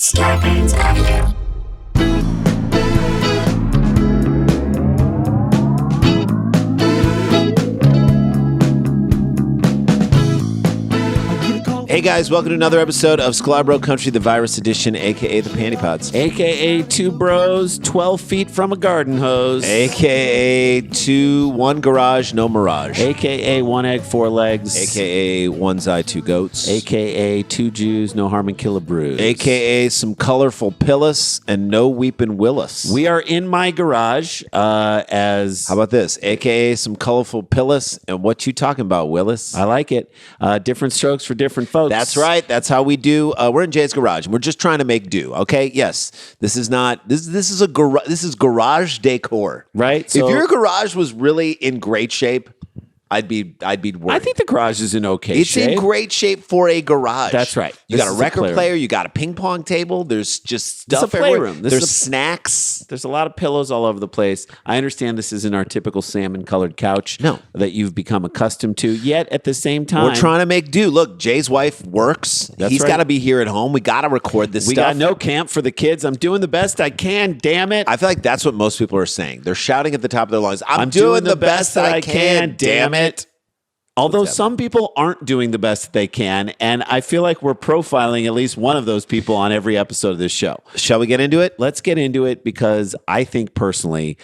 Scarpins Avenue. Hey guys, welcome to another episode of Sklar Bro Country, the virus edition, aka the Panty Pods. AKA two bros 12 feet from a garden hose. AKA one garage, no mirage. AKA one egg, four legs. AKA one's eye, two goats. AKA two Jews, no harm and kill a bruise. AKA some colorful pillis and no weepin' Willis. We are in my garage as... How about this? AKA some colorful pillis and what you talking about, Willis? I like it. Different strokes for different folks. That's right. That's how we do. We're in Jay's garage, and we're just trying to make do. Okay. Yes. This is not. This is garage. This is garage decor. Right. So, if your garage was really in great shape, I'd be worried. I think the garage is in okay shape. It's in great shape for a garage. That's right. You got a record player. You got a ping pong table. There's just stuff it's a everywhere. playroom. There's snacks. There's a lot of pillows all over the place. I understand this isn't our typical salmon-colored couch that you've become accustomed to. Yet at the same time, we're trying to make do. Look, Jay's wife works. He's got to be here at home. We got to record this stuff. We got no camp for the kids. I'm doing the best I can. Damn it! I feel like that's what most people are saying. They're shouting at the top of their lungs. I'm doing the best that I can. Damn it! Although some people aren't doing the best they can, and I feel like we're profiling at least one of those people on every episode of this show. Shall we get into it? Let's get into it because I think personally,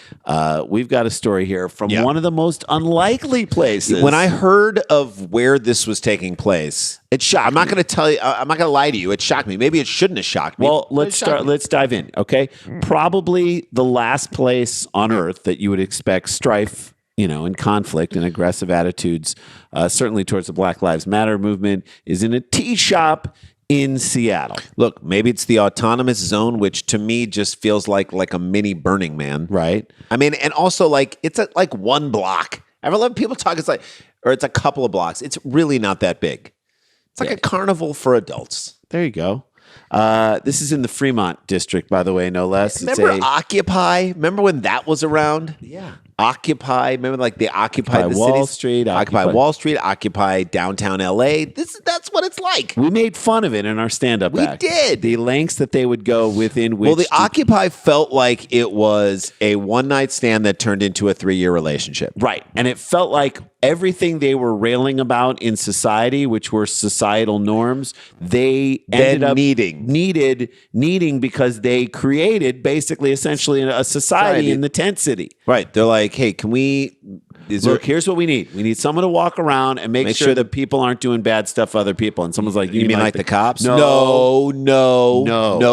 we've got a story here from one of the most unlikely places. When I heard of where this was taking place, it shocked me. I'm not going to tell you. I'm not going to lie to you. It shocked me. Maybe it shouldn't have shocked me. Well, let's start. Let's dive in. Okay, probably the last place on Earth that you would expect strife, and conflict and aggressive attitudes, certainly towards the Black Lives Matter movement, is in a tea shop in Seattle. Look, maybe it's the autonomous zone, which to me just feels like a mini Burning Man. Right. I mean, and also it's at like one block. I love people talk. It's a couple of blocks. It's really not that big. It's like a carnival for adults. There you go. This is in the Fremont district, by the way, no less. Remember Occupy? Remember when that was around? Yeah. Occupy, remember like the Occupy the Wall cities? Street, Occupy Wall Street, Occupy downtown LA. That's what it's like. We made fun of it in our stand-up act. We did. The lengths that they would go within which... Well, the Occupy felt like it was a one-night stand that turned into a 3-year relationship. Right. And it felt like everything they were railing about in society, which were societal norms, they ended up needing because they created basically essentially a society in the tent city. Right. They're like, hey, can we... Look, here's what we need. We need someone to walk around and make sure that people aren't doing bad stuff for other people. And someone's like, you mean like the cops? No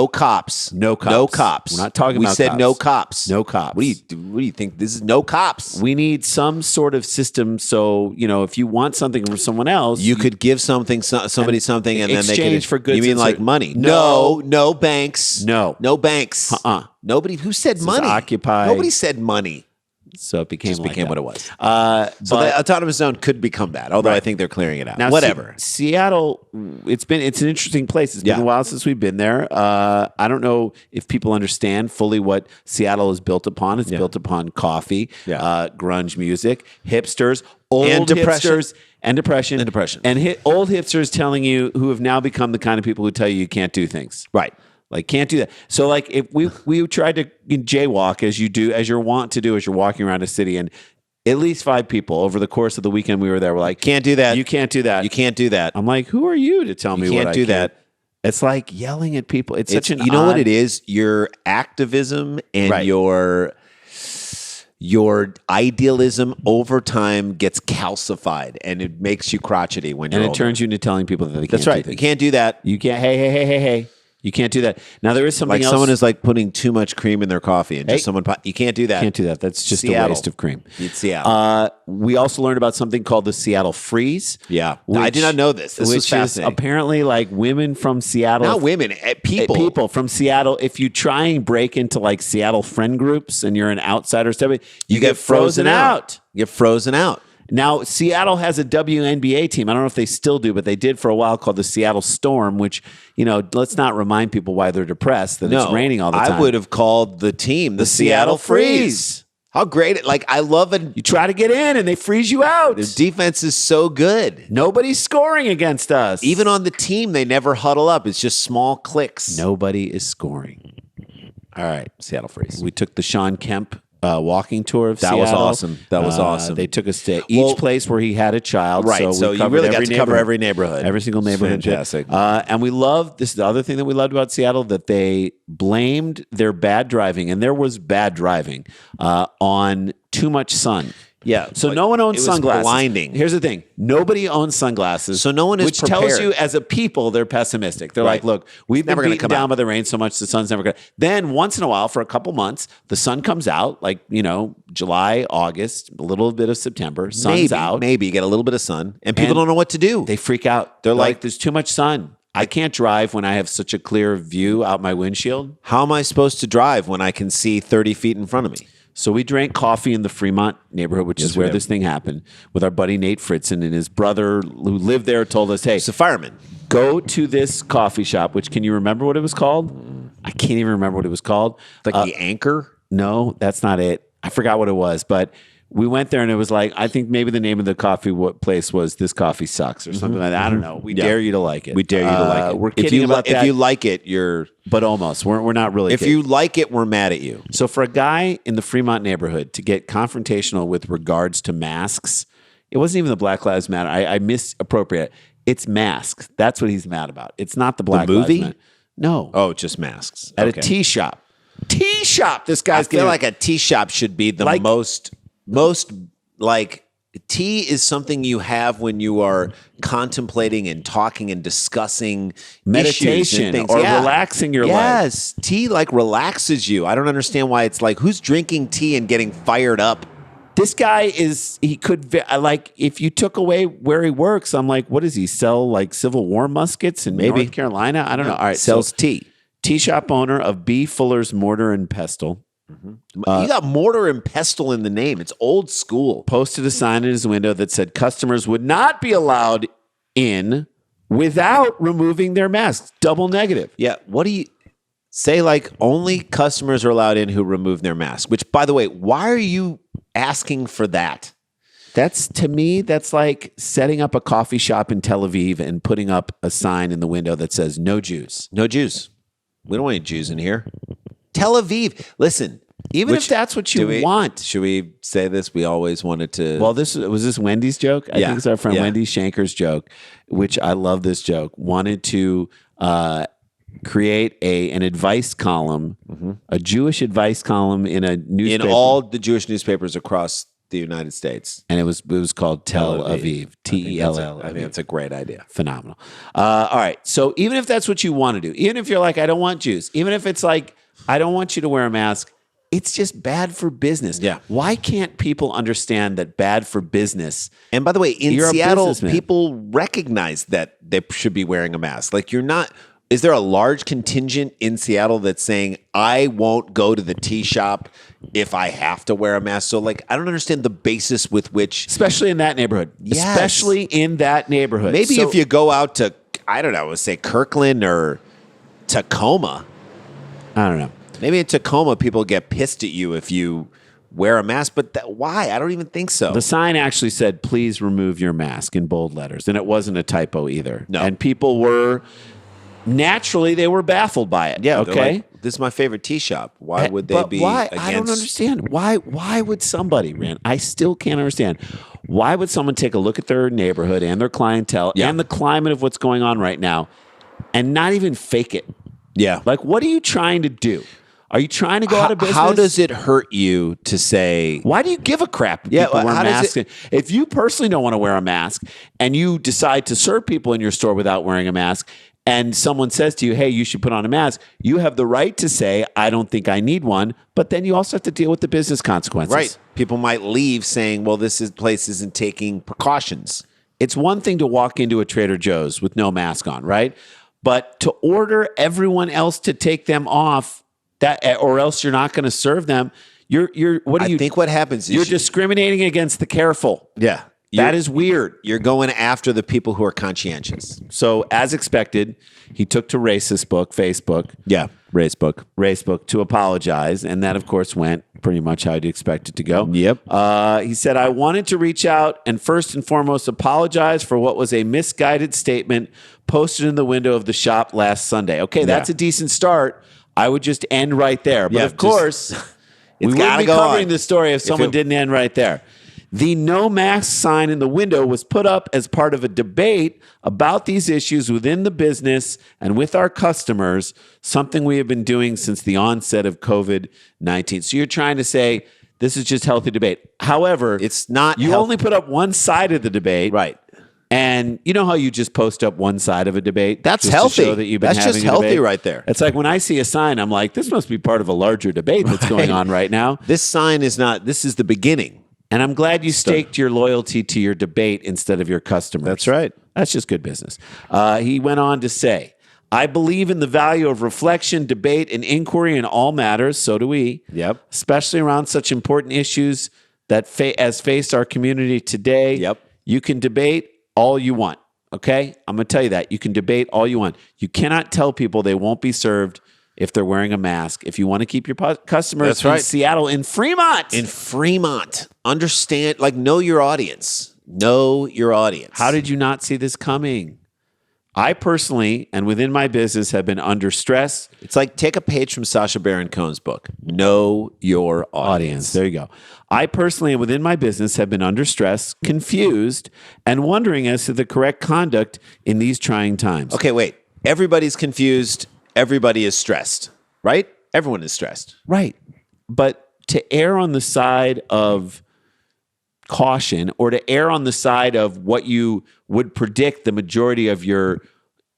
cops. No cops. No cops. We're not talking about cops. We said no cops. No cops. What do you think? This is no cops. We need some sort of system so, if you want something from someone else, you could give somebody something and then they could exchange for goods. You mean like money? No banks. No banks. Nobody who said money. Occupy. Nobody said money. So it became what it was. So the autonomous zone could become that, although I think they're clearing it out. Now, whatever. Seattle, it's an interesting place. It's been a while since we've been there. I don't know if people understand fully what Seattle is built upon. It's built upon coffee, grunge music, hipsters, old hipsters, and depression. And old hipsters telling you who have now become the kind of people who tell you can't do things. Right. Like, can't do that. So, like, if we tried to jaywalk as you're wont to do as you're walking around a city, and at least 5 people over the course of the weekend we were there were like, can't do that. You can't do that. You can't do that. I'm like, who are you to tell me what I can't do that? It's like yelling at people. It's such an you know what it is? Your activism and your idealism over time gets calcified, and it makes you crotchety when you're older. And it turns you into telling people that they can't That's right. do things. You can't do that. You can't. Hey. You can't do that. Now, there is something else. Someone is like putting too much cream in their coffee and you can't do that. Can't do that. That's just Seattle. a waste of cream. It's Seattle. We also learned about something called the Seattle Freeze. Yeah. I did not know this. This was fascinating. Is apparently like women from Seattle. Not women, people. People from Seattle. If you try and break into like Seattle friend groups and you're an outsider, you get frozen out. You get frozen out. Now, Seattle has a WNBA team. I don't know if they still do, but they did for a while, called the Seattle Storm, which, let's not remind people why they're depressed, that it's raining all the time. I would have called the team the Seattle Freeze. How great it! Like I love it. You try to get in and they freeze you out. Their defense is so good. Nobody's scoring against us. Even on the team, they never huddle up. It's just small clicks. Nobody is scoring. All right, Seattle Freeze. We took the Sean Kemp walking tour of Seattle. That was awesome. That was awesome. They took us to each place where he had a child. Right. So you really got to cover every neighborhood. Every single neighborhood. Fantastic. And we loved, this is the other thing that we loved about Seattle, that they blamed their bad driving, and there was bad driving, on too much sun. Yeah. So no one owns sunglasses. Blinding. Here's the thing. Nobody owns sunglasses. So no one is which prepared. tells you as a people they're pessimistic. They're like, look, we've been beaten down by the rain so much the sun's never going to. Then once in a while, for a couple months, the sun comes out, like, July, August, a little bit of September. Sun's out. Maybe you get a little bit of sun, and people don't know what to do. They freak out. They're like, there's too much sun. I can't drive when I have such a clear view out my windshield. How am I supposed to drive when I can see 30 feet in front of me? So we drank coffee in the Fremont neighborhood, which is where this thing happened, with our buddy Nate Fritzen, and his brother who lived there told us, hey, it's a fireman. Go to this coffee shop, which, can you remember what it was called? I can't even remember what it was called. Like the Anchor? No, that's not it. I forgot what it was, but we went there and it was like, I think maybe the name of the coffee place was This Coffee Sucks or something like that. I don't know. We dare you to like it. We dare you to like it. We're kidding about that. If you like it, you're... But almost. We're not really If you like it, we're mad at you. So for a guy in the Fremont neighborhood to get confrontational with regards to masks, it wasn't even the Black Lives Matter. I misappropriate. It's masks. That's what he's mad about. It's not the Black Lives Matter. No. Oh, just masks. At a tea shop. Tea shop. This guy's I feel like a tea shop should be the most like, tea is something you have when you are contemplating and talking and discussing meditation things. Or relaxing your life. Yes, tea like relaxes you. I don't understand why it's like, who's drinking tea and getting fired up? This guy if you took away where he works, I'm like, what does he sell? Like Civil War muskets in North Carolina? I don't know. All right, sells tea. Tea shop owner of B. Fuller's Mortar and Pestle. You got mortar and pestle in the name. It's old school. Posted a sign in his window that said customers would not be allowed in without removing their masks. Double negative. Yeah. What do you say? Like, only customers are allowed in who remove their mask, which, by the way, why are you asking for that? To me, that's like setting up a coffee shop in Tel Aviv and putting up a sign in the window that says no Jews. No Jews. We don't want any Jews in here. Tel Aviv. Listen, if that's what you want. Should we say this? We always wanted to. Well, was this Wendy's joke? I think it's our friend Wendy Shanker's joke, which I love this joke. Wanted to create an advice column, a Jewish advice column in a newspaper. In all the Jewish newspapers across the United States. And it was called Tel Aviv. Tell. I think that's a great idea. Phenomenal. All right. So even if that's what you want to do, even if you're like, I don't want Jews, even if it's like, I don't want you to wear a mask, it's just bad for business. Yeah. Why can't people understand that bad for business? And by the way, in Seattle, people recognize that they should be wearing a mask. Like, you're not... Is there a large contingent in Seattle that's saying, I won't go to the tea shop if I have to wear a mask? So, like, I don't understand the basis with which... Especially in that neighborhood. Yes. Especially in that neighborhood. Maybe if you go out to, I don't know, let's say Kirkland or Tacoma. I don't know. Maybe in Tacoma, people get pissed at you if you wear a mask. But why? I don't even think so. The sign actually said, please remove your mask in bold letters. And it wasn't a typo either. No. And people were... Naturally, they were baffled by it. Yeah. Okay. Like, this is my favorite tea shop. Why would they be why? against... I don't understand. Why would somebody, Rand? I still can't understand. Why would someone take a look at their neighborhood and their clientele and the climate of what's going on right now and not even fake it? Yeah. Like, what are you trying to do? Are you trying to go out of business? How does it hurt you to say... Why do you give a crap if people wear masks? If you personally don't want to wear a mask and you decide to serve people in your store without wearing a mask, and someone says to you, hey, you should put on a mask, you have the right to say, I don't think I need one, but then you also have to deal with the business consequences. Right. People might leave saying, well, place isn't taking precautions. It's one thing to walk into a Trader Joe's with no mask on, right? But to order everyone else to take them off, or else you're not going to serve them, I think what happens is... You're discriminating against the careful. Yeah. That is weird. You're going after the people who are conscientious. So, as expected, he took to Facebook. Yeah, Facebook to apologize, and that, of course, went pretty much how you'd expect it to go. Yep. He said, I wanted to reach out and first and foremost apologize for what was a misguided statement posted in the window of the shop last Sunday. Okay, that's a decent start. I would just end right there. But of course, we wouldn't be covering the story if someone didn't end right there. The no mask sign in the window was put up as part of a debate about these issues within the business and with our customers, something we have been doing since the onset of COVID-19. So you're trying to say this is just healthy debate. However, it's not. You only put up one side of the debate. Right. And you know how you just post up one side of a debate? That's healthy. To show that you've been That's having just a healthy debate? right there. It's like when I see a sign, I'm like, this must be part of a larger debate that's going on right now. This sign is not. This is the beginning. And I'm glad you staked your loyalty to your debate instead of your customers. That's right. That's just good business. He went on to say, I believe in the value of reflection, debate, and inquiry in all matters. So do we. Yep. Especially around such important issues that as face our community today. Yep. You can debate all you want. Okay? I'm going to tell you that. You can debate all you want. You cannot tell people they won't be served if they're wearing a mask. If you want to keep your customers in Seattle, in Fremont. Understand, know your audience. Know your audience. How did you not see this coming? I personally, and within my business, have been under stress. It's like take a page from Sacha Baron Cohen's book. Know your audience. There you go. I personally, and within my business, have been under stress, confused, and wondering as to the correct conduct in these trying times. Okay, wait. Everybody's confused. Everybody is stressed, right? Everyone is stressed. Right. But to err on the side of caution or to err on the side of what you would predict the majority of your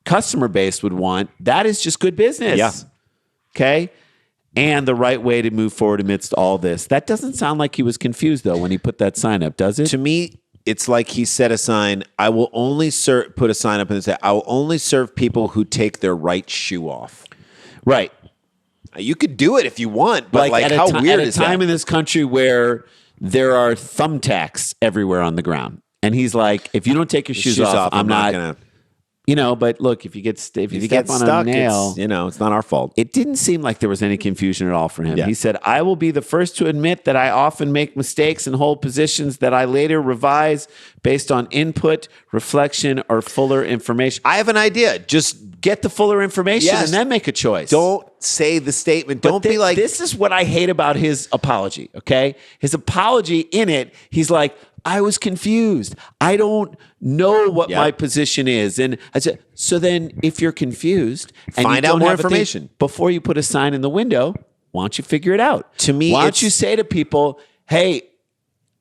customer base would want, that is just good business. Yeah. Okay? And the right way to move forward amidst all this. That doesn't sound like he was confused, though, when he put that sign up, does it? To me, it's like he set a sign, I will only put a sign up and say, I will only serve people who take their right shoe off. Right. You could do it if you want, but how weird is that? At a time in this country where there are thumbtacks everywhere on the ground. And he's like, if you don't take your shoes off, I'm not going to. But look, if you get step on stuck, a nail, it's not our fault. It didn't seem like there was any confusion at all for him. Yeah. He said, I will be the first to admit that I often make mistakes and hold positions that I later revise based on input, reflection, or fuller information. I have an idea. Just get the fuller information and then make a choice. Don't say the statement. Don't be like... This is what I hate about his apology, okay? His apology in it, he's like, I was confused. I don't know what my position is. And I said, so then if you're confused and find out more information before you put a sign in the window, why don't you figure it out? To me, why don't you say to people, hey,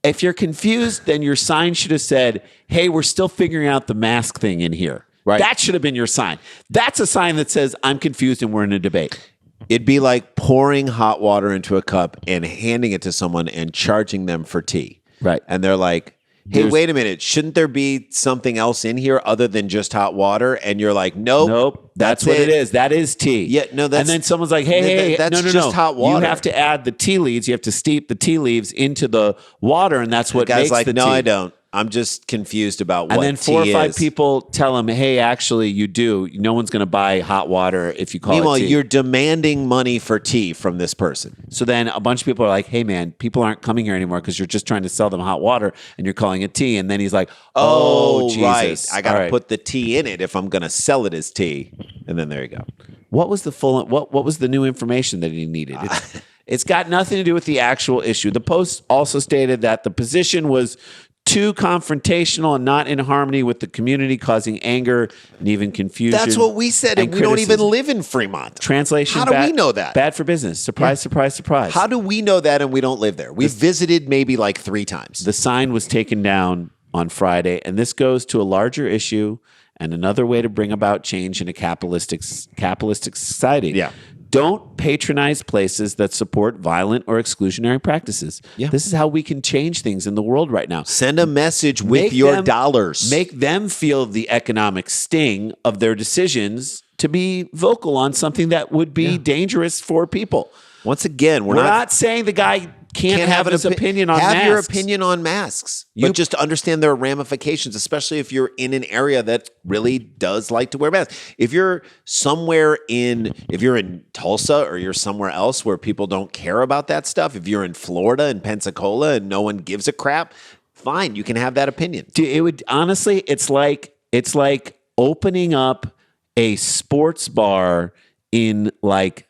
if you're confused, then your sign should have said, hey, we're still figuring out the mask thing in here. Right. That should have been your sign. That's a sign that says, I'm confused and we're in a debate. It'd be like pouring hot water into a cup and handing it to someone and charging them for tea. Right. And they're like, hey, wait a minute. Shouldn't there be something else in here other than just hot water? And you're like, nope. That's what it is. That is tea. Yeah, no, that's... And then someone's like, hey, that's no. just hot water. You have to add the tea leaves. You have to steep the tea leaves into the water, and that's what makes the tea. No, I don't. I'm just confused about what tea is. And then 4 or 5 people tell him, hey, actually, you do. No one's going to buy hot water if you call it tea. Meanwhile, you're demanding money for tea from this person. So then a bunch of people are like, hey, man, people aren't coming here anymore because you're just trying to sell them hot water and you're calling it tea. And then he's like, oh Jesus. Right. I got to put the tea in it if I'm going to sell it as tea. And then there you go. What was the new information that he needed? It's got nothing to do with the actual issue. The Post also stated that the position was too confrontational and not in harmony with the community, causing anger and even confusion. That's what we said, and we don't even live in Fremont. Translation, how do we know that? Bad for business. Surprise, surprise, surprise. How do we know that and we don't live there? We've visited maybe like 3 times. The sign was taken down on Friday, and this goes to a larger issue and another way to bring about change in a capitalistic society. Yeah. Don't patronize places that support violent or exclusionary practices. Yeah. This is how we can change things in the world right now. Send a message with your dollars. Make them feel the economic sting of their decisions to be vocal on something that would be dangerous for people. Once again, we're not saying the guy can't have this opinion on masks. Have your opinion on masks. But just understand there are ramifications, especially if you're in an area that really does like to wear masks. If you're in Tulsa or you're somewhere else where people don't care about that stuff, if you're in Florida and Pensacola and no one gives a crap, fine, you can have that opinion. Dude, it would honestly, it's like opening up a sports bar in like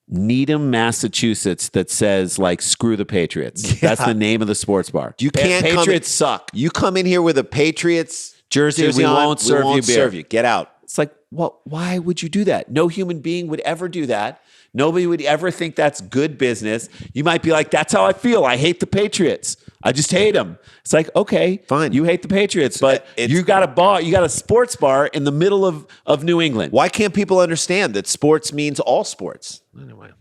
Needham, Massachusetts that says like screw the Patriots. Yeah. That's the name of the sports bar. You can't Patriots suck. You come in here with a Patriots jersey we won't serve you beer. Get out. It's like, well, why would you do that? No human being would ever do that. Nobody would ever think that's good business. You might be like, that's how I feel. I hate the Patriots. I just hate them. It's like, okay, fine. You hate the Patriots, but you got a bar, you got a sports bar in the middle of New England. Why can't people understand that sports means all sports? Anyway.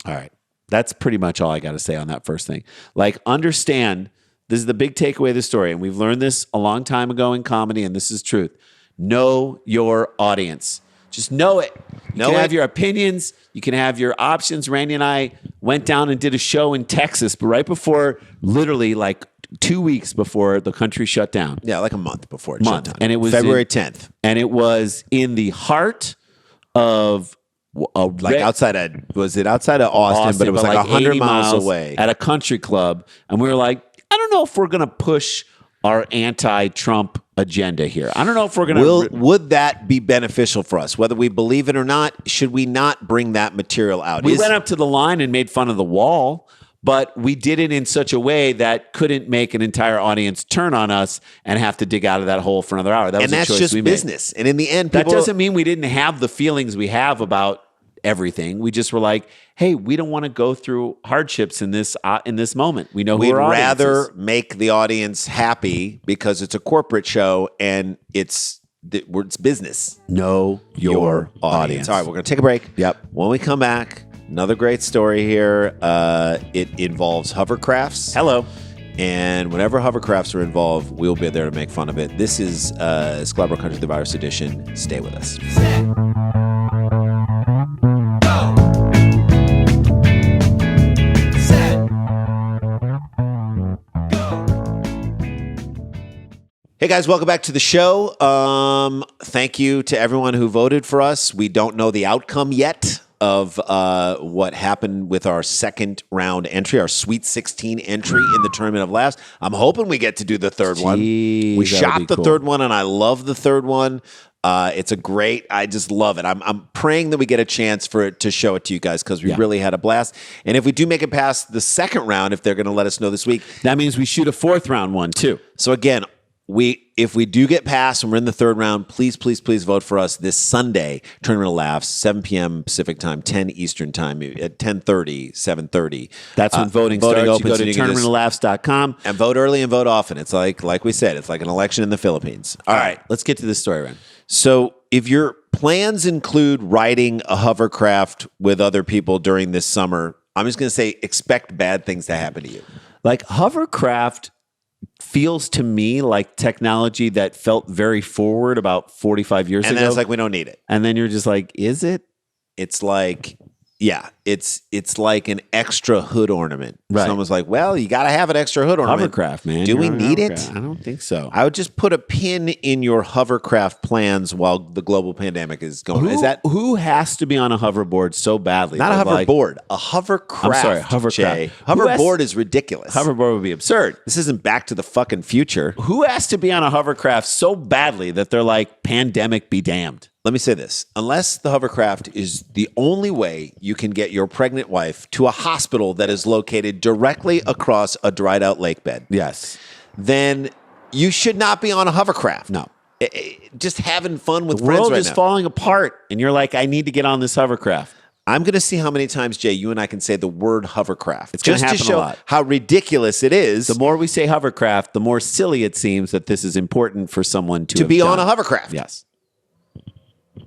All right. That's pretty much all I got to say on that first thing. Like, understand, this is the big takeaway of the story, and we've learned this a long time ago in comedy, and this is truth. Know your audience. Just know it. You can have your opinions. You can have your options. Randy and I went down and did a show in Texas, but right before, literally like 2 weeks before the country shut down. Yeah, like a month before it shut down. And it was February 10th. And it was in the heart of... outside of Austin, but it was like 100 miles away at a country club. And we were like, I don't know if we're going to push our anti-Trump agenda here. I don't know if we're going to... Would that be beneficial for us? Whether we believe it or not, should we not bring that material out? We went up to the line and made fun of the wall, but we did it in such a way that couldn't make an entire audience turn on us and have to dig out of that hole for another hour. That was a choice we made. And that's just business. And in the end, that doesn't mean we didn't have the feelings we have about everything. We just were like, hey, we don't want to go through hardships in this moment. We know who our audience is. We'd rather make the audience happy because it's a corporate show and it's business. Know your audience. All right, we're going to take a break. Yep. When we come back, another great story here. It involves hovercrafts. Hello. And whenever hovercrafts are involved, we'll be there to make fun of it. This is Sklar Country the Virus Edition. Stay with us. Hey guys, welcome back to the show. Thank you to everyone who voted for us. We don't know the outcome yet of what happened with our second round entry, our Sweet 16 entry in the Tournament of Laughs. I'm hoping we get to do the third one. We shot the third one, and I love the third one. It's I just love it. I'm praying that we get a chance for it to show it to you guys because we really had a blast. And if we do make it past the second round, if they're going to let us know this week, that means we shoot a fourth round one too. So again, if we do get past and we're in the third round, please vote for us this Sunday, Tournament of Laughs, 7 p.m. Pacific time, 10 Eastern time, at 10:30, 7:30. That's when voting starts. You go to tournamentoflaughs.com. And vote early and vote often. It's like we said, it's like an election in the Philippines. All right, let's get to this story, Ren. So if your plans include riding a hovercraft with other people during this summer, I'm just going to say expect bad things to happen to you. Like hovercraft feels to me like technology that felt very forward about 45 years ago. And then it's like, we don't need it. And then you're just like, is it? It's like, yeah, it's like an extra hood ornament. Right. Someone's like, well, you got to have an extra hood ornament. Hovercraft, man. Do we need it? I don't think so. I would just put a pin in your hovercraft plans while the global pandemic is going on. Who has to be on a hoverboard so badly? Not a hoverboard, a hovercraft. I'm sorry, hovercraft. Jay. Hoverboard is ridiculous. Hoverboard would be absurd. This isn't Back to the fucking Future. Who has to be on a hovercraft so badly that they're like, pandemic be damned? Let me say this. Unless the hovercraft is the only way you can get your pregnant wife to a hospital that is located directly across a dried out lake bed. Yes. Then you should not be on a hovercraft. No. Just having fun with friends right now. The world is falling apart and you're like, I need to get on this hovercraft. I'm going to see how many times, Jay, you and I can say the word hovercraft. It's going to happen just to show a lot. How ridiculous it is. The more we say hovercraft, the more silly it seems that this is important for someone to be on a hovercraft. Yes.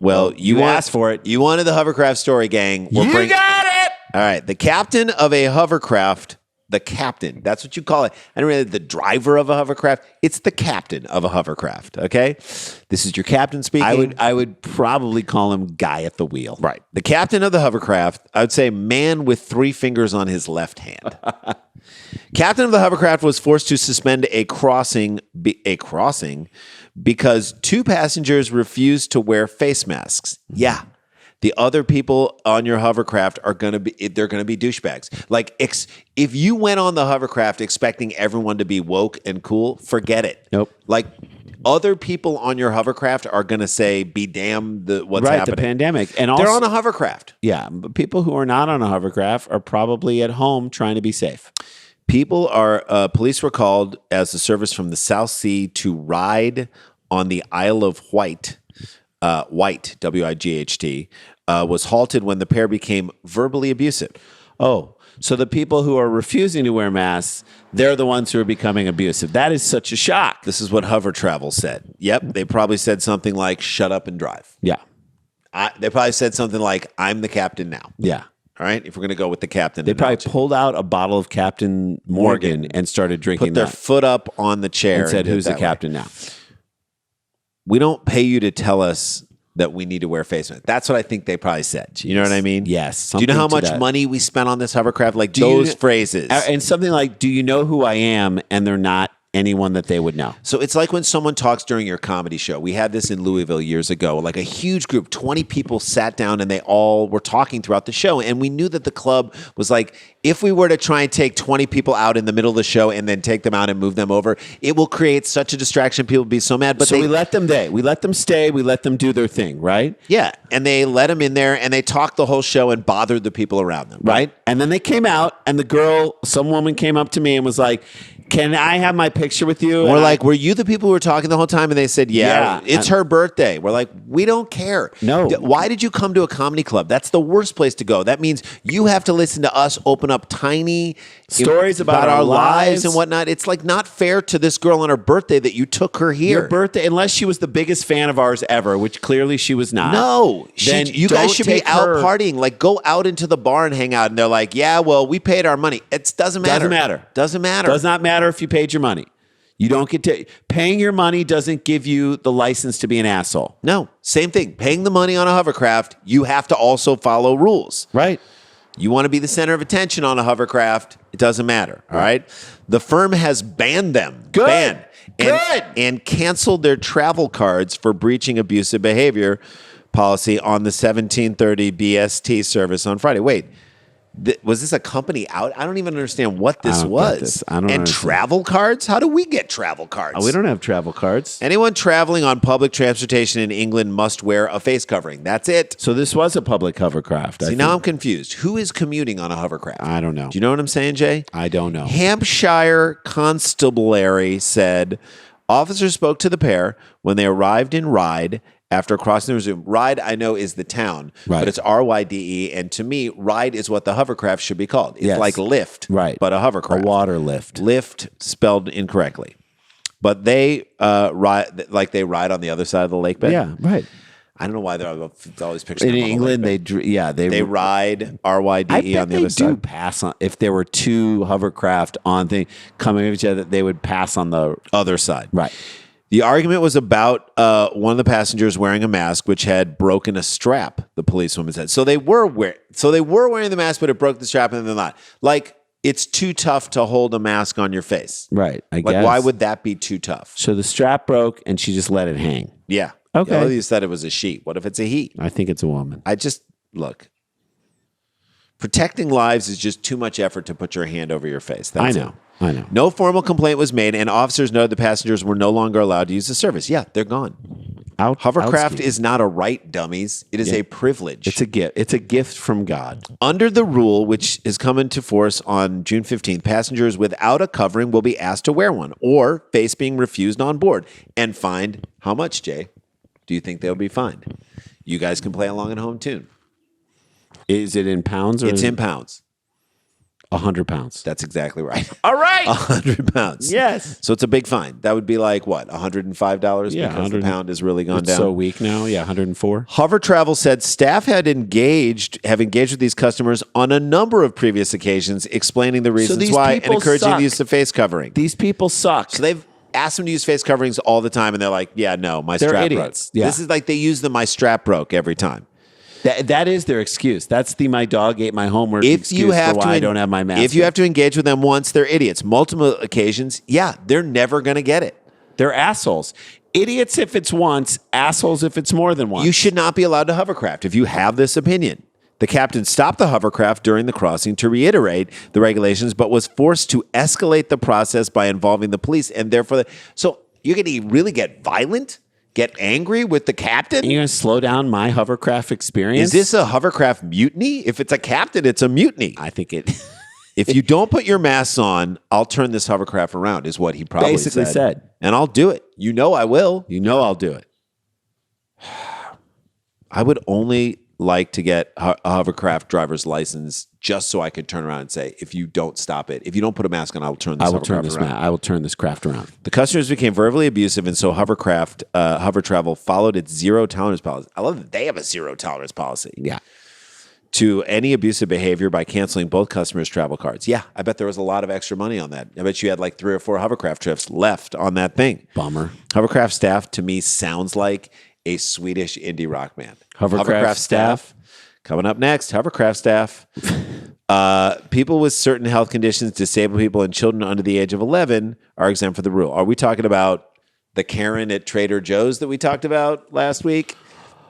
Well, you asked for it. You wanted the hovercraft story, gang. You got it! All right. The captain of a hovercraft, the captain, that's what you call it. I don't really the driver of a hovercraft. It's the captain of a hovercraft, okay? This is your captain speaking. I would probably call him guy at the wheel. Right. The captain of the hovercraft, I would say man with 3 fingers on his left hand. Captain of the hovercraft was forced to suspend a crossing because 2 passengers refused to wear face masks. Yeah. The other people on your hovercraft are going to be douchebags. Like, if you went on the hovercraft expecting everyone to be woke and cool, forget it. Nope. Like, other people on your hovercraft are going to say, be damned what's right, happening. The pandemic. And also, they're on a hovercraft. Yeah, but people who are not on a hovercraft are probably at home trying to be safe. Police were called as the service from the South Sea to ride on the Isle of Wight, Wight, was halted when the pair became verbally abusive. Oh, so the people who are refusing to wear masks, they're the ones who are becoming abusive. That is such a shock. This is what Hover Travel said. Yep, they probably said something like, shut up and drive. Yeah. They probably said something like, I'm the captain now. Yeah. All right, if we're going to go with the captain. They probably pulled out a bottle of Captain Morgan and started drinking Put their foot up on the chair. And said, who's the captain now? We don't pay you to tell us that we need to wear face masks. That's what I think they probably said. You know what I mean? Yes. Do you know how much money we spent on this hovercraft? Like those phrases. And something like, do you know who I am? And they're not anyone that they would know. So it's like when someone talks during your comedy show. We had this in Louisville years ago. Like a huge group, 20 people sat down and they all were talking throughout the show. And we knew that the club was like, if we were to try and take 20 people out in the middle of the show and then take them out and move them over, it will create such a distraction. People will be so mad. But so we let them stay. We let them do their thing, right? Yeah. And they let them in there and they talked the whole show and bothered the people around them. Right. And then they came out and some woman came up to me and was like, can I have my picture with you? And we're like, were you the people who were talking the whole time? And they said, yeah. It's her birthday. We're like, we don't care. No. Why did you come to a comedy club? That's the worst place to go. That means you have to listen to us open up tiny stories about our lives and whatnot. It's like not fair to this girl on her birthday that you took her here. Your birthday, unless she was the biggest fan of ours ever, which clearly she was not. No. You guys should be out partying. Like, go out into the bar and hang out. And they're like, yeah, well, we paid our money. It doesn't matter. Does not matter if you paid your money. You don't get to paying your money doesn't give you the license to be an asshole. No, same thing. Paying the money on a hovercraft, you have to also follow rules. Right. You want to be the center of attention on a hovercraft, it doesn't matter. All right. The firm has banned them. Good. And canceled their travel cards for breaching abusive behavior policy on the 1730 BST service on Friday. Wait. Was this a company out? I don't even understand what this was. I don't understand. Travel cards? How do we get travel cards? We don't have travel cards. Anyone traveling on public transportation in England must wear a face covering. That's it. So this was a public hovercraft. See, now I'm confused. Who is commuting on a hovercraft? I don't know. Do you know what I'm saying, Jay? I don't know. Hampshire Constabulary said officers spoke to the pair when they arrived in Ryde after crossing the Zoom. Ryde, I know, is the town, but it's RYDE. And to me, Ryde is what the hovercraft should be called. It's like lift, but a hovercraft. A water lift. Lift spelled incorrectly. But they ride on the other side of the lake bed. Yeah, right. I don't know why there are all these pictures. In England, they ride RYDE on the other side. They do pass on. If there were two hovercraft on thing coming at each other, they would pass on the other side. Right. The argument was about one of the passengers wearing a mask, which had broken a strap. The policewoman said. So they were wearing the mask, but it broke the strap, and they're not. Like, it's too tough to hold a mask on your face. Right. I guess. Like, why would that be too tough? So the strap broke, and she just let it hang. Yeah. Okay. You said it was a she. What if it's a he? I think it's a woman. Look. Protecting lives is just too much effort to put your hand over your face. That's I know. No formal complaint was made, and officers noted the passengers were no longer allowed to use the service. Yeah, they're gone. Hovercraft is not a right, dummies. It is a privilege. It's a gift. It's a gift from God. Under the rule, which is coming to force on June 15th, passengers without a covering will be asked to wear one or face being refused on board and fined. How much, Jay? Do you think they'll be fined? You guys can play along at home tune. Is it in pounds? Or it's in pounds. 100 pounds. That's exactly right. All right. 100 pounds. Yes. So it's a big fine. That would be like, what, $105? Yeah, because the pound has really gone down. So weak now. Yeah, 104. Hover Travel said staff have engaged with these customers on a number of previous occasions, explaining the reasons why and encouraging the use of face covering. These people suck. So they've asked them to use face coverings all the time, and they're like, yeah, no, my strap broke. Yeah. This is like they use my strap broke every time. That is their excuse. That's my dog ate my homework excuse for why I don't have my mask. If you have to engage with them once, they're idiots. Multiple occasions, they're never going to get it. They're assholes. Idiots if it's once, assholes if it's more than once. You should not be allowed to hovercraft if you have this opinion. The captain stopped the hovercraft during the crossing to reiterate the regulations, but was forced to escalate the process by involving the police, and therefore, so you're going to really get violent, get angry with the captain? You're going to slow down my hovercraft experience? Is this a hovercraft mutiny? If it's a captain, it's a mutiny. I think it. If you don't put your masks on, I'll turn this hovercraft around, is what he probably basically said. And I'll do it. You know I will. You know I'll do it. I would only like to get a hovercraft driver's license just so I could turn around and say, if you don't stop it, if you don't put a mask on, I will turn this hovercraft around. I will turn this craft around. The customers became verbally abusive, and so Hover Travel followed its zero tolerance policy. I love that they have a zero tolerance policy. Yeah. To any abusive behavior by canceling both customers' travel cards. Yeah, I bet there was a lot of extra money on that. I bet you had like 3 or 4 hovercraft trips left on that thing. Bummer. Hovercraft staff to me sounds like a Swedish indie rock band. Hovercraft staff. Coming up next, hovercraft staff. People with certain health conditions, disabled people, and children under the age of 11 are exempt from the rule. Are we talking about the Karen at Trader Joe's that we talked about last week?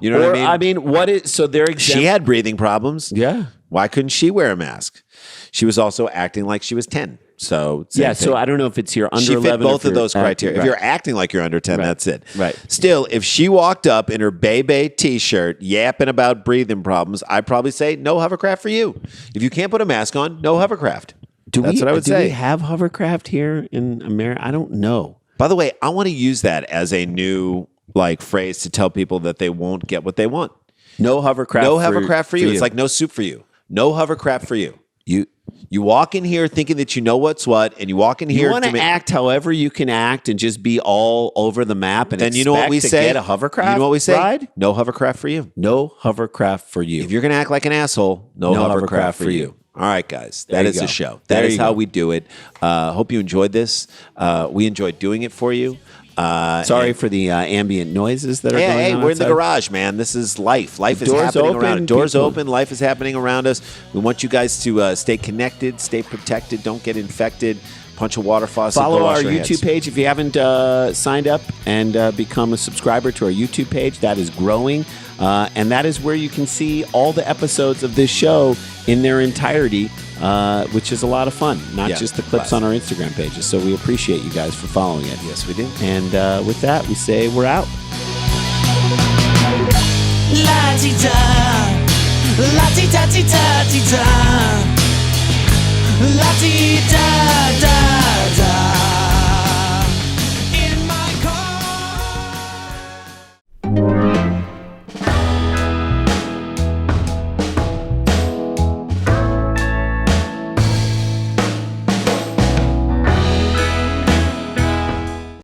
You know what I mean? So they're exempt. She had breathing problems. Yeah. Why couldn't she wear a mask? She was also acting like she was 10. So so I don't know if it's here under 11. She fit both of those criteria. If you're acting like you're under 10, that's it. Right. Still, if she walked up in her Bebe t-shirt yapping about breathing problems, I'd probably say no hovercraft for you. If you can't put a mask on, no hovercraft. That's what I would say. Do we have hovercraft here in America? I don't know. By the way, I want to use that as a new phrase to tell people that they won't get what they want. No hovercraft. No hovercraft for you. It's like no soup for you. No hovercraft for you. You walk in here thinking that you know what's what, and you walk in here. You want to act however you can act and just be all over the map. And then you know what we say? Get a hovercraft. You know what we say? Ride? No hovercraft for you. No hovercraft for you. If you're going to act like an asshole, no hovercraft for you. All right, guys. That is the show. That is how we do it. Hope you enjoyed this. We enjoyed doing it for you. Sorry for the ambient noises that are going on. Hey, we're in the outside. garage, man. This is life. Life is happening around us. Doors open. Life is happening around us. We want you guys to stay connected, stay protected, don't get infected. Punch a water faucet. Follow our YouTube page if you haven't signed up and become a subscriber to our YouTube page. That is growing. And that is where you can see all the episodes of this show in their entirety, which is a lot of fun, not just the clips on our Instagram pages. So we appreciate you guys for following it. Yes, we do. And with that, we say we're out. La-ti-da, la-ti-da-ti-da-ti-da, la-ti-da-da.